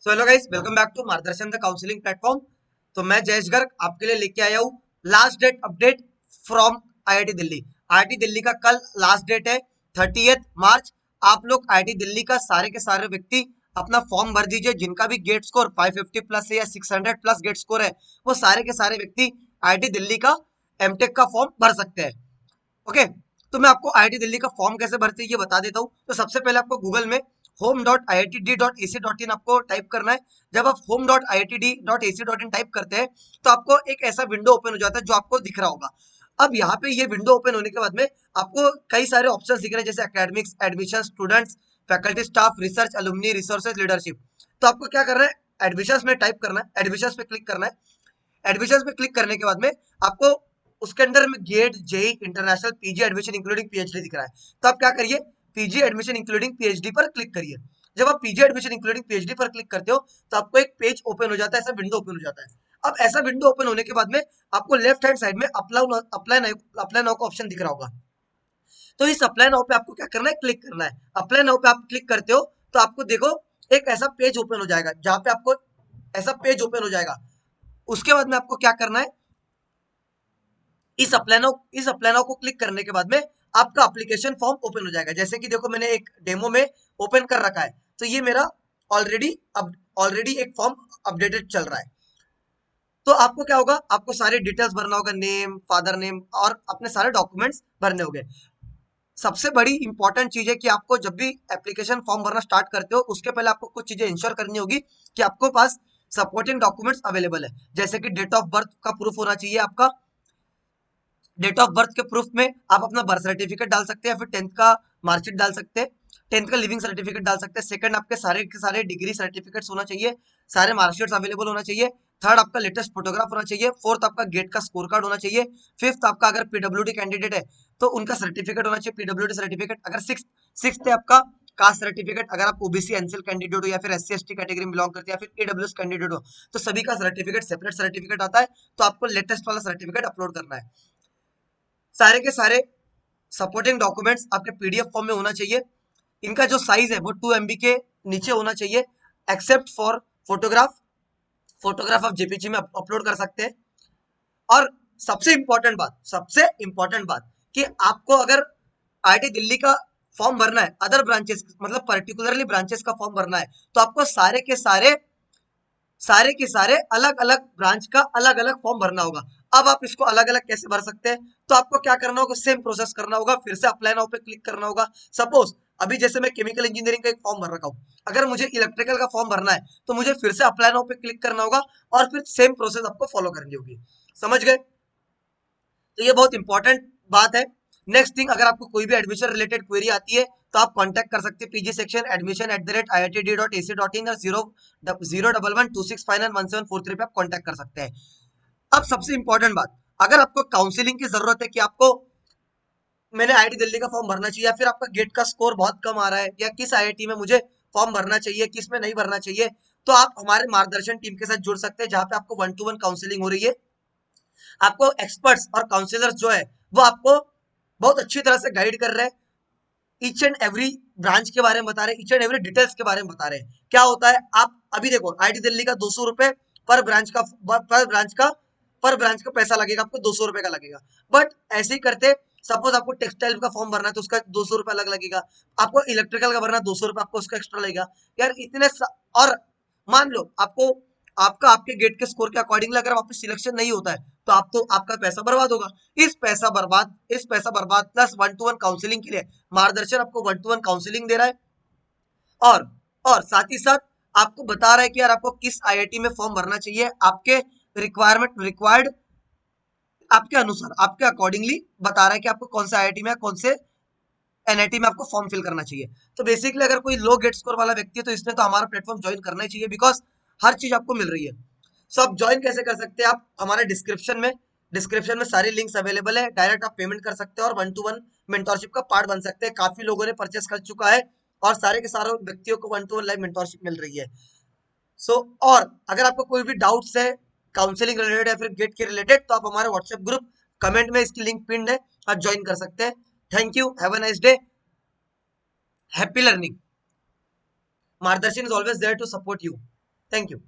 So hello guys, welcome back to Margdarshan the counselling platform. तो मैं जयेश गर्ग आपके लिए लेके आया हूँ last date update from IIT Delhi. IIT Delhi का कल लास्ट डेट है 30 मार्च। आप लोग आईआईटी दिल्ली का सारे के सारे व्यक्ति अपना फॉर्म भर दीजिए। जिनका भी गेट स्कोर 550 प्लस है या 600 प्लस गेट स्कोर है, वो सारे के सारे व्यक्ति आईआईटी दिल्ली का एमटेक का फॉर्म भर सकते हैं। ओके, तो मैं आपको आईआईटी दिल्ली का फॉर्म कैसे भरते हैं ये बता देता हूँ। तो सबसे पहले आपको गूगल में home.iitd.ac.in आपको टाइप करना है। जब आप home.iitd.ac.in टाइप करते हैं तो आपको एक ऐसा विंडो ओपन हो जाता है जो आपको दिख रहा होगा। अब यहाँ पे ये विंडो ओपन होने के बाद में आपको कई सारे ऑप्शन दिख रहे हैं, जैसे academics, admission, students, faculty, staff, research, alumni, resources, leadership. तो आपको क्या करना है, एडमिशंस में टाइप करना है, एडमिशंस पे क्लिक करना है। एडमिशंस पे क्लिक करने के बाद में आपको उसके अंदर में GATE, JEE, international, PG admission including PhD दिख रहा है। तो आप क्या करिए, पीजी एडमिशन इंक्लूडिंग पीएचडी पर क्लिक करिए। जब आप पीजी एडमिशन इंक्लूडिंग पीएचडी पर क्लिक करते हो तो आपको एक पेज ओपन हो जाता है, ऐसा विंडो ओपन हो जाता है। अब ऐसा विंडो ओपन होने के बाद में आपको लेफ्ट हैंड साइड में अप्लाई अप्लाई नाउ का ऑप्शन दिख रहा होगा। तो इस अप्लाई नाउ पे आपको क्या करना है, क्लिक करना है। अप्लाई नाउ पे आप क्लिक करते हो तो आपको देखो एक ऐसा पेज ओपन हो जाएगा, जहां पे आपको ऐसा पेज ओपन हो जाएगा। उसके बाद में आपको क्या करना है, इस अप्लाई नाउ को क्लिक करने के बाद में आपका एप्लीकेशन फॉर्म ओपन हो जाएगा। जैसे कि देखो, मैंने एक डेमो में ओपन कर रखा है, तो ये मेरा ऑलरेडी ऑलरेडी एक फॉर्म अपडेटेड चल रहा है। तो आपको क्या होगा, आपको सारे डिटेल्स भरना होगा, नेम, फादर नेम और अपने सारे डॉक्यूमेंट्स भरने होंगे। सबसे बड़ी इंपॉर्टेंट चीज है कि आपको जब भी एप्लीकेशन फॉर्म भरना स्टार्ट करते हो उसके पहले आपको कुछ चीजें इंश्योर करनी होगी कि आपको पास सपोर्टिंग डॉक्यूमेंट्स अवेलेबल है। जैसे कि डेट ऑफ बर्थ का प्रूफ होना चाहिए आपका। डेट ऑफ बर्थ के प्रूफ में आप अपना बर्थ सर्टिफिकेट डाल सकते हैं या फिर 10th का मार्कशीट डाल सकते हैं, 10th का लिविंग सर्टिफिकेट डाल सकते हैं। सेकंड, आपके सारे के सारे डिग्री सर्टिफिकेट्स होना चाहिए, सारे मार्कशीट्स अवेलेबल होना चाहिए। थर्ड, आपका लेटेस्ट फोटोग्राफ होना चाहिए। फोर्थ, आपका गेट का स्कोर कार्ड होना चाहिए। फिफ्थ, आपका अगर पीडब्ल्यूडी कैंडिडेट है तो उनका सर्टिफिकेट होना चाहिए, पीडब्ल्यूडी सर्टिफिकेट। अगर सिक्स है आपका कास्ट सर्टिफिकेट, अगर आप ओबीसी एनसीएल कैंडिडेट हो या फिर एससी एसटी कैटेगरी में बिलोंग करते हैं या फिर ईडब्ल्यूएस कैंडिडेट हो, तो सभी का सर्टिफिकेट सेपरेट सर्टिफिकेट आता है। तो आपको लेटेस्ट वाला सर्टिफिकेट अपलोड करना है। सारे के सारे सपोर्टिंग डॉक्यूमेंट्स आपके पीडीएफ फॉर्म में होना चाहिए। इनका जो साइज है वो 2 MB के नीचे होना चाहिए, एक्सेप्ट फॉर फोटोग्राफ। फोटोग्राफ आप जेपीजी में अपलोड कर सकते हैं। और सबसे इंपॉर्टेंट बात कि आपको अगर आईआईटी दिल्ली का फॉर्म भरना है, अदर ब्रांचेस मतलब पर्टिकुलरली ब्रांचेस का फॉर्म भरना है, तो आपको सारे के सारे अलग अलग ब्रांच का अलग अलग फॉर्म भरना होगा। अब आप इसको अलग अलग कैसे भर सकते हैं, तो आपको क्या करना होगा, सेम प्रोसेस करना होगा, फिर से अप्लाई नाउ पे क्लिक करना होगा। सपोज अभी जैसे मैं केमिकल इंजीनियरिंग का एक फॉर्म भर रखा हूँ, अगर मुझे इलेक्ट्रिकल का फॉर्म भरना है तो मुझे फिर से अप्लाई नाउ पे क्लिक करना होगा और फिर सेम प्रोसेस आपको फॉलो करनी होगी। समझ गए? तो ये बहुत इंपॉर्टेंट बात है। नेक्स्ट थिंग, अगर आपको कोई भी एडमिशन रिलेटेड क्वेरी आती है तो आप कांटेक्ट कर सकते हैं पीजी सेक्शन admission@iitd.ac.in और 01126591743 पे आप कांटेक्ट कर सकते हैं। अब सबसे इंपॉर्टेंट बात, अगर आपको काउंसलिंग की जरूरत है कि आपको मैंने आईआईटी दिल्ली का फॉर्म भरना चाहिए या फिर आपका गेट का स्कोर बहुत कम आ रहा है या किस आईआईटी में मुझे फॉर्म भरना चाहिए, किस में नहीं भरना चाहिए, तो आप हमारे मार्गदर्शन टीम के साथ जुड़ सकते हैं, जहां पे आपको 1-to-1 काउंसलिंग हो रही है। आपको एक्सपर्ट्स और काउंसलर्स जो है वो आपको बहुत अच्छी तरह से गाइड कर रहे हैं, ईच एंड एवरी ब्रांच के बारे में बता रहे हैं, ईच एंड एवरी डिटेल्स के बारे में बता रहे हैं। क्या होता है, आप अभी देखो आईआईटी दिल्ली का 200 रुपए पर ब्रांच का पर ब्रांच का पैसा लगेगा, आपको 200 रुपए का लगेगा। बट ऐसे ही करते, सपोज आपको टेक्सटाइल का फॉर्म भरना है तो उसका 200 रुपए अलग लगेगा, आपको इलेक्ट्रिकल का भरना 200 रुपए, आपको उसका एक्स्ट्रा लगेगा। यार और मान लो आपको आपका आपके गेट के स्कोर के अकॉर्डिंगली अगर वहां पे सिलेक्शन नहीं होता है तो आपका पैसा बर्बाद होगा। इस पैसा बर्बाद प्लस 1-to-1 काउंसलिंग के लिए मार्गदर्शन आपको 1-to-1 काउंसलिंग दे रहा है। और और साथ ही साथ आपको बता रहा है कि यार आपको किस आईआईटी में फॉर्म भरना चाहिए, आपके रिक्वायर्ड आपके अनुसार, आपके अकॉर्डिंगली बता रहा है कि आपको कौन सा आईआईटी में, कौन से एनआईटी में आपको फॉर्म फिल करना चाहिए। तो बेसिकली अगर कोई लो गेट स्कोर वाला व्यक्ति है तो इसने तो हमारा प्लेटफॉर्म ज्वाइन करना ही चाहिए, बिकॉज हर चीज आपको मिल रही है। सो आप ज्वाइन कैसे कर सकते हैं, आप हमारे डिस्क्रिप्शन में सारी लिंक्स अवेलेबल है, डायरेक्ट आप पेमेंट कर सकते हैं और 1-to-1 मेंटोरशिप का पार्ट बन सकते हैं। काफी लोगों ने परचेस कर चुका है और सारे के सारे व्यक्तियों को 1-to-1 लाइव मेंटोरशिप मिल रही है। सो और अगर आपको कोई भी डाउट्स है काउंसलिंग रिलेटेड या फिर गेट के रिलेटेड, तो आप हमारे व्हाट्सएप ग्रुप, कमेंट में इसकी लिंक पिन है, आप ज्वाइन कर सकते हैं। Thank you, have a nice day, happy learning. Margdarshan is always there to support you. Thank you.